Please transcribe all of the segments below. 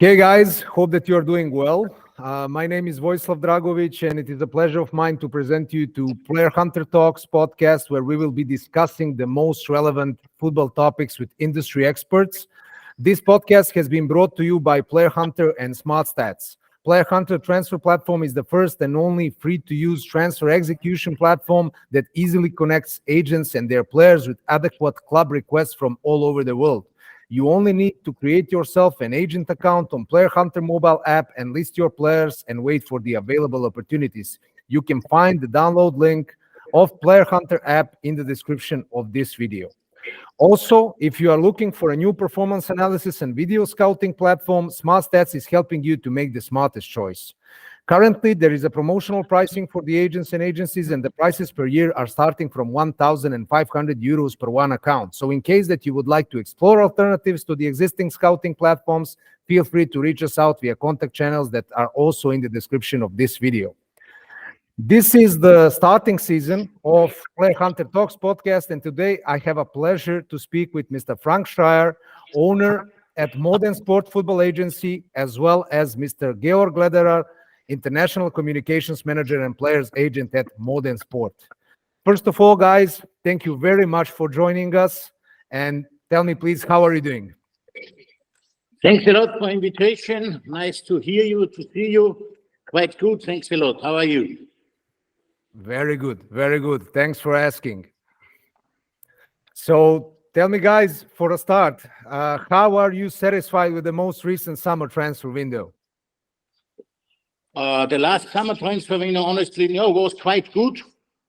Okay, guys, hope that you are doing well. My name is Vojislav Dragovic, and it is a pleasure of mine to present you to Playerhunter Talks podcast, where we will be discussing the most relevant football topics with industry experts. This podcast has been brought to you by Playerhunter and SmrtStats. Playerhunter transfer platform is the first and only free-to-use transfer execution platform that easily connects agents and their players with adequate club requests from all over the world. You only need to create yourself an agent account on Playerhunter mobile app and list your players and wait for the available opportunities. You can find the download link of Playerhunter app in the description of this video. Also, if you are looking for a new performance analysis and video scouting platform, SmrtStats is helping you to make the smartest choice. Currently, there is a promotional pricing for the agents and agencies, and the prices per year are starting from 1,500 euros per one account. So in case that you would like to explore alternatives to the existing scouting platforms, feel free to reach us out via contact channels that are also in the description of this video. This is the starting season of Playerhunter Talks podcast, and today I have a pleasure to speak with Mr. Frank Schreier, owner at Modern Sport Football Agency, as well as Mr. Georg Lederer, International Communications Manager and Players Agent at Modern Sport. First of all, guys, thank you very much for joining us. And tell me, please, how are you doing? Thanks a lot for invitation. Nice to hear you, to see you. Quite good. Thanks a lot. How are you? Very good. Very good. Thanks for asking. So tell me, guys, for a start, how are you satisfied with the most recent summer transfer window? The last summer transfer window, honestly, was quite good.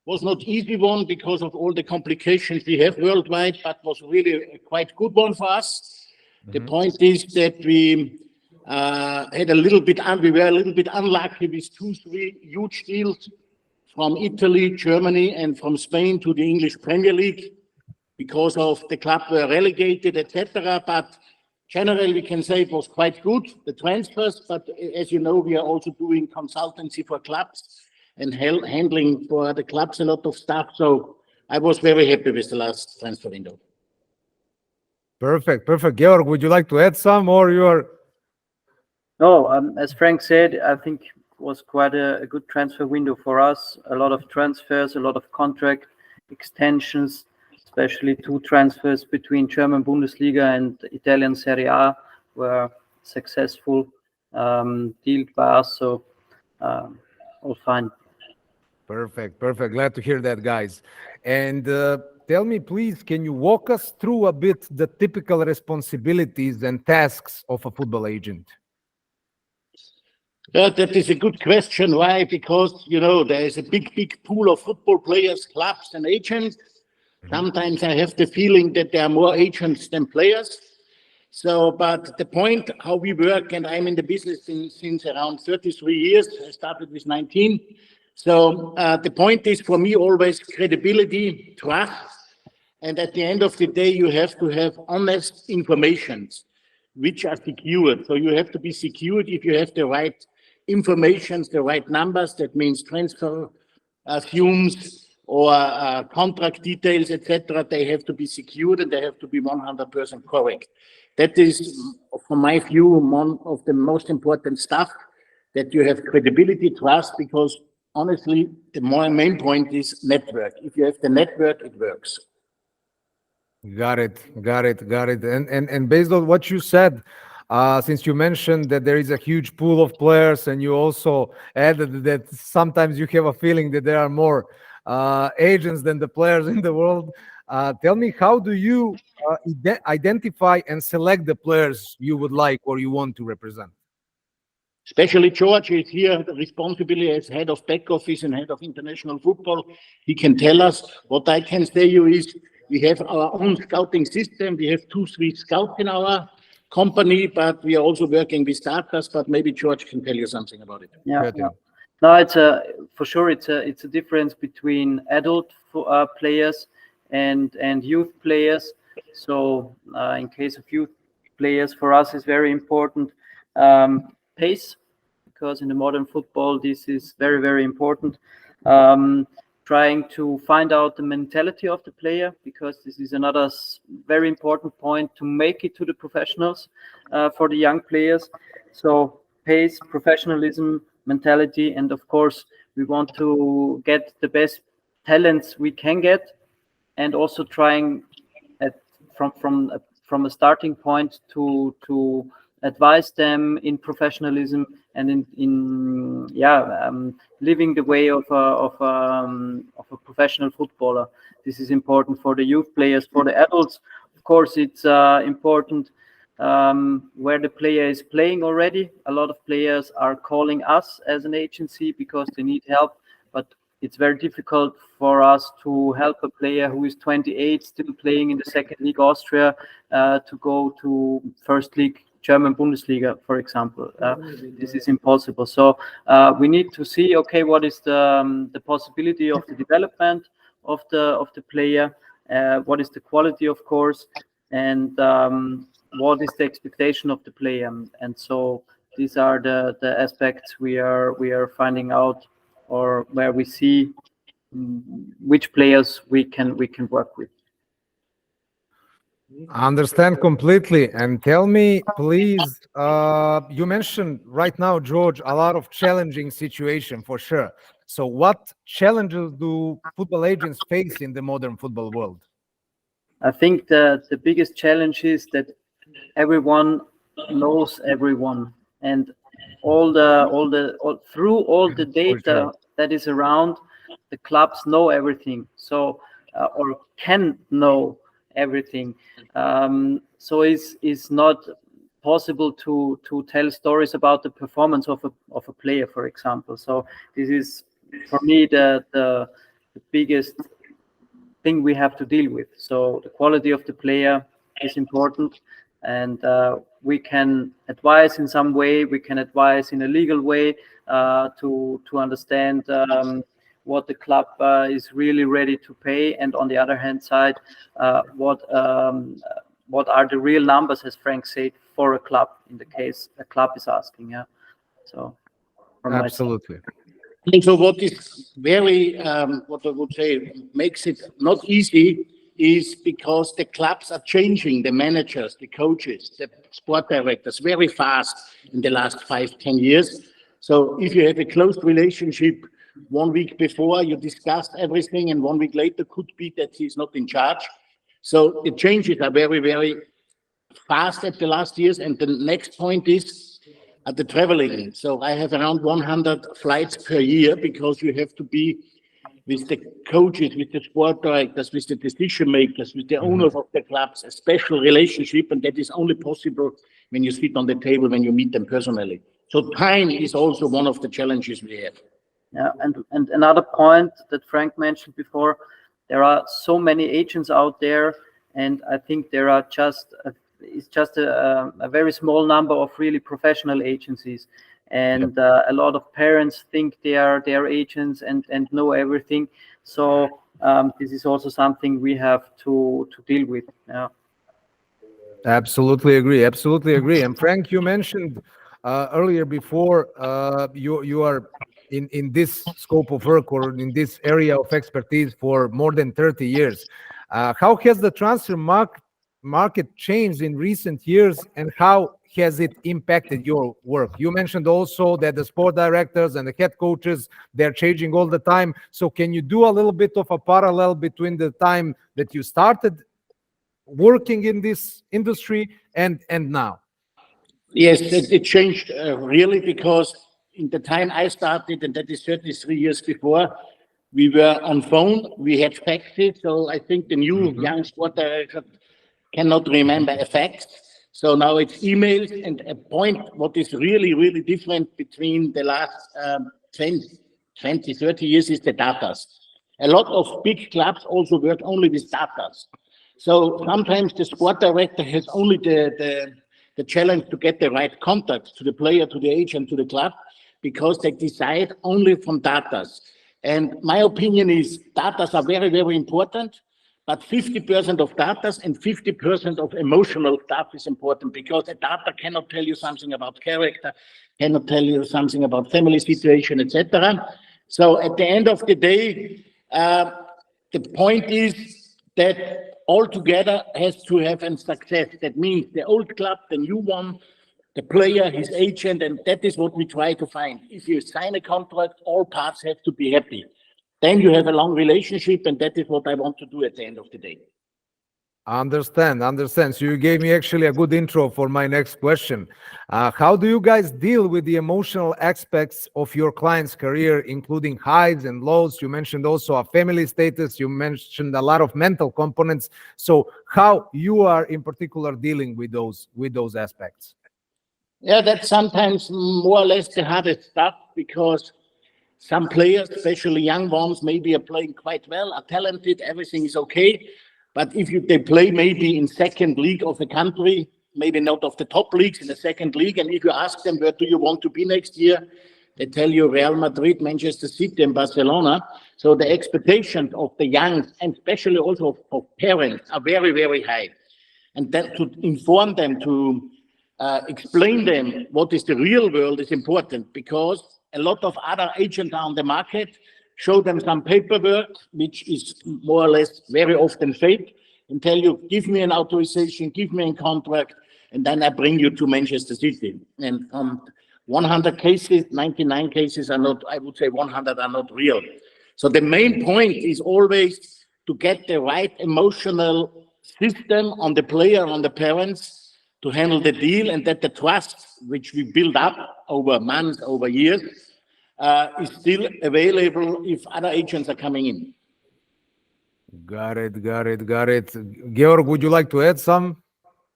Was not easy one because of all the complications we have worldwide, but was really a quite good one for us. The point is that we were a little bit unlucky with 2-3 huge deals from Italy, Germany, and from Spain to the English Premier League because of the club were relegated, etc. But generally, we can say it was quite good, the transfers, but as you know, we are also doing consultancy for clubs and handling for the clubs a lot of stuff. So I was very happy with the last transfer window. Perfect. Georg, would you like to add some, or you are? No, as Frank said, I think it was quite a good transfer window for us. A lot of transfers, a lot of contract extensions, especially 2 transfers between German Bundesliga and Italian Serie A were successful deal by us, so all fine. Perfect. Glad to hear that, guys. And tell me, please, can you walk us through a bit the typical responsibilities and tasks of a football agent? That is a good question. Why? Because, there is a big pool of football players, clubs, and agents. Sometimes I have the feeling that there are more agents than players. So, but the point how we work, and I'm in the business since around 33 years. I started with 19. So the point is for me always credibility, trust. And at the end of the day, you have to have honest information which are secured. So you have to be secured if you have the right information, the right numbers. That means transfer fumes, or contract details, etc. They have to be secured and they have to be 100% correct. That is, from my view, one of the most important stuff, that you have credibility, trust, because honestly, the main point is network. If you have the network, it works. Got it. And based on what you said, since you mentioned that there is a huge pool of players, and you also added that sometimes you have a feeling that there are more agents than the players in the world. Tell me, how do you identify and select the players you would like or you want to represent? Especially George is here, the responsibility as head of back office and head of international football. He can tell us. What I can say you is we have our own scouting system. We have 2-3 scouts in our company, but we are also working with starters. But maybe George can tell you something about it. Yeah. No, it's for sure. It's a difference between adult players and youth players. So in case of youth players, for us is very important pace, because in the modern football this is very important. trying to find out the mentality of the player, because this is another very important point to make it to the professionals for the young players. So pace, professionalism, mentality, and of course we want to get the best talents we can get, and also trying from a starting point to advise them in professionalism and in living the way of a professional footballer. This is important for the youth players. For the adults, of course, it's important where the player is playing already. A lot of players are calling us as an agency because they need help, but it's very difficult for us to help a player who is 28, still playing in the second league Austria, to go to first league German Bundesliga, for example. This is impossible. So we need to see, okay, what is the possibility of the development of the player, what is the quality, of course, and what is the expectation of the player. And so these are the aspects we are finding out, or where we see which players we can work with. I understand completely. And tell me, please, you mentioned right now, George, a lot of challenging situation for sure. So what challenges do football agents face in the modern football world? I think the biggest challenge is that everyone knows everyone, and through all the data that is around, the clubs know everything, so or can know everything. So it's not possible to tell stories about the performance of a player, for example. So this is, for me, the biggest thing we have to deal with. So the quality of the player is important, and we can advise in some way. We can advise in a legal way to understand what the club is really ready to pay, and on the other hand side, what are the real numbers, as Frank said, for a club, in the case a club is asking. Yeah. So absolutely. And so what is very, what I would say, makes it not easy is because the clubs are changing, the managers, the coaches, the sport directors very fast in the last 5-10 years. So if you have a close relationship, 1 week before you discussed everything, and 1 week later could be that he's not in charge. So the changes are very, very fast at the last years. And the next point is the traveling. So I have around 100 flights per year, because you have to be with the coaches, with the sport directors, with the decision makers, with the owners of the clubs, a special relationship, and that is only possible when you sit on the table, when you meet them personally. So time is also one of the challenges we have. Yeah, and another point that Frank mentioned before, there are so many agents out there, and I think there are it's just a very small number of really professional agencies, and a lot of parents think they are agents and know everything. So this is also something we have to deal with. Yeah. Absolutely agree. Absolutely agree. And Frank, you mentioned earlier before you are in this scope of work, or in this area of expertise, for more than 30 years. How has the transfer market changed in recent years, and how has it impacted your work? You mentioned also that the sport directors and the head coaches, they're changing all the time. So can you do a little bit of a parallel between the time that you started working in this industry and now? Yes, it changed really, because in the time I started, and that is 33 years before, we were on phone, we had faxes. So I think the new young sport director cannot remember a fax. So now it's emails, and a point what is really, really different between the last 20, 30 years is the datas. A lot of big clubs also work only with datas. So sometimes the sport director has only the challenge to get the right contact to the player, to the agent, to the club, because they decide only from datas. And my opinion is datas are very, very important, but 50% of datas and 50% of emotional stuff is important, because a data cannot tell you something about character, cannot tell you something about family situation, etc. So at the end of the day, The point is that all together has to have a success. That means the old club, the new one, the player, his agent, and that is what we try to find. If you sign a contract, all parts have to be happy. Then you have a long relationship, and that is what I want to do at the end of the day. Understand. So you gave me actually a good intro for my next question. How do you guys deal with the emotional aspects of your client's career, including highs and lows? You mentioned also a family status. You mentioned a lot of mental components. So how you are in particular dealing with those aspects? Yeah, that's sometimes more or less the hardest stuff, because some players, especially young ones, maybe are playing quite well, are talented, everything is okay. But if they play maybe in second league of a country, maybe not of the top leagues, in the second league, and if you ask them, where do you want to be next year? They tell you Real Madrid, Manchester City, and Barcelona. So the expectations of the young, and especially also of parents, are very, very high. And that to inform them, to explain them what is the real world is important, because a lot of other agents are on the market, show them some paperwork, which is more or less very often fake, and tell you, give me an authorization, give me a contract, and then I bring you to Manchester City. And 100 cases, 99 cases are not, I would say 100 are not real. So the main point is always to get the right emotional system on the player, on the parents, to handle the deal, and that the trust, which we build up over months, over years, is still available if other agents are coming in. Got it. Georg, would you like to add some?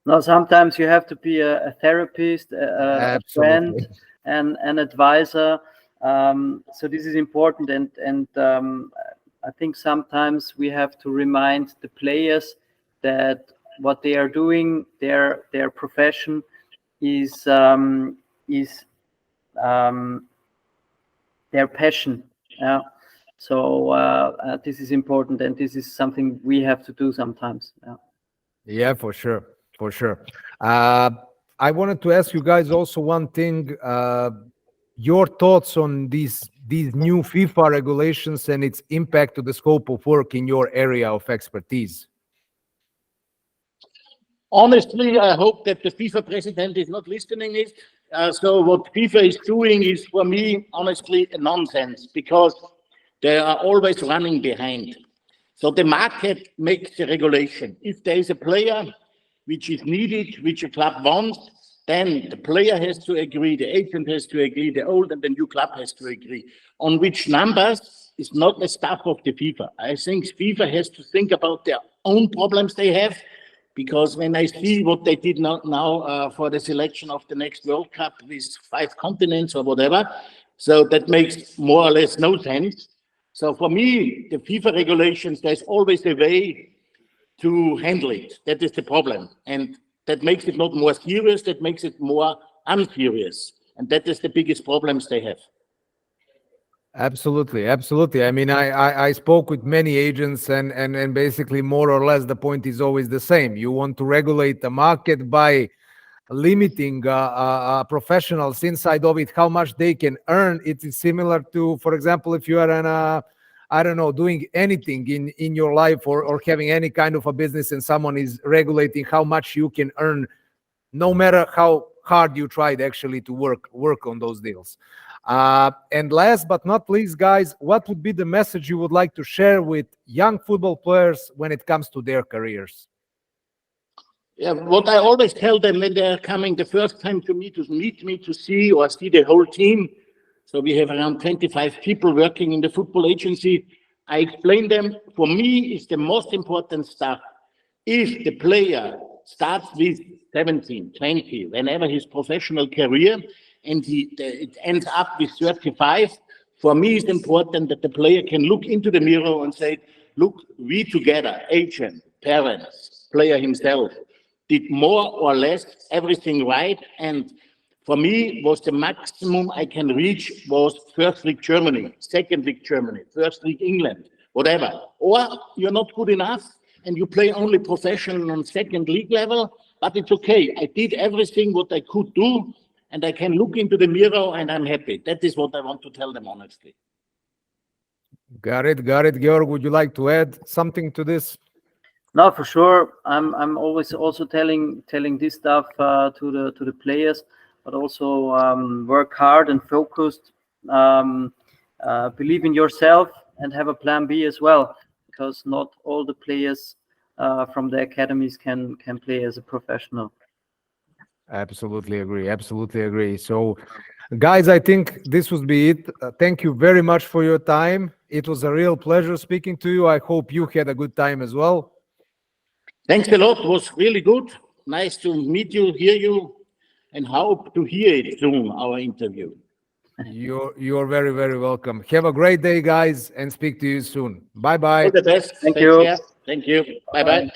No, sometimes you have to be a therapist, a friend, and an advisor. So this is important, and I think sometimes we have to remind the players that what they are doing, their profession is their passion. Yeah. So this is important, and this is something we have to do sometimes. Yeah, for sure. I wanted to ask you guys also one thing. Your thoughts on these new FIFA regulations and its impact to the scope of work in your area of expertise. Honestly, I hope that the FIFA president is not listening it. So what FIFA is doing is, for me, honestly, a nonsense, because they are always running behind. So the market makes the regulation. If there is a player which is needed, which a club wants, then the player has to agree, the agent has to agree, the old and the new club has to agree. On which numbers is not the stuff of the FIFA. I think FIFA has to think about their own problems they have, because when I see what they did now for the selection of the next World Cup with 5 continents or whatever, so that makes more or less no sense. So for me, the FIFA regulations, there's always a way to handle it. That is the problem. And that makes it not more serious, that makes it more unserious. And that is the biggest problems they have. Absolutely. I mean, I spoke with many agents, and basically more or less the point is always the same. You want to regulate the market by limiting professionals inside of it, how much they can earn. It is similar to, for example, if you are I don't know, doing anything in your life or having any kind of a business, and someone is regulating how much you can earn, no matter how hard you tried actually to work on those deals. And last but not least, guys, what would be the message you would like to share with young football players when it comes to their careers? Yeah, what I always tell them when they're coming the first time to meet me to see the whole team. So we have around 25 people working in the football agency. I explain them, for me, it's the most important stuff. If the player starts with 17, 20, whenever his professional career, and it ends up with 35, for me it's important that the player can look into the mirror and say, look, we together, agent, parents, player himself, did more or less everything right. And for me, was the maximum I can reach was first league Germany, second league Germany, first league England, whatever. Or you're not good enough and you play only professional on second league level, but it's okay. I did everything what I could do, and I can look into the mirror and I'm happy. That is what I want to tell them honestly. Got it. Georg, would you like to add something to this? No, for sure. I'm always also telling this stuff to the players, but also work hard and focused. Believe in yourself and have a plan B as well, because not all the players from the academies can play as a professional. Absolutely agree. So, guys, I think this would be it. Thank you very much for your time. It was a real pleasure speaking to you. I hope you had a good time as well. Thanks a lot. It was really good. Nice to meet you, hear you, and hope to hear it soon, our interview. You're very, very welcome. Have a great day, guys, and speak to you soon. Bye-bye. All the best. Thank Take you. care. Thank you. Bye-bye.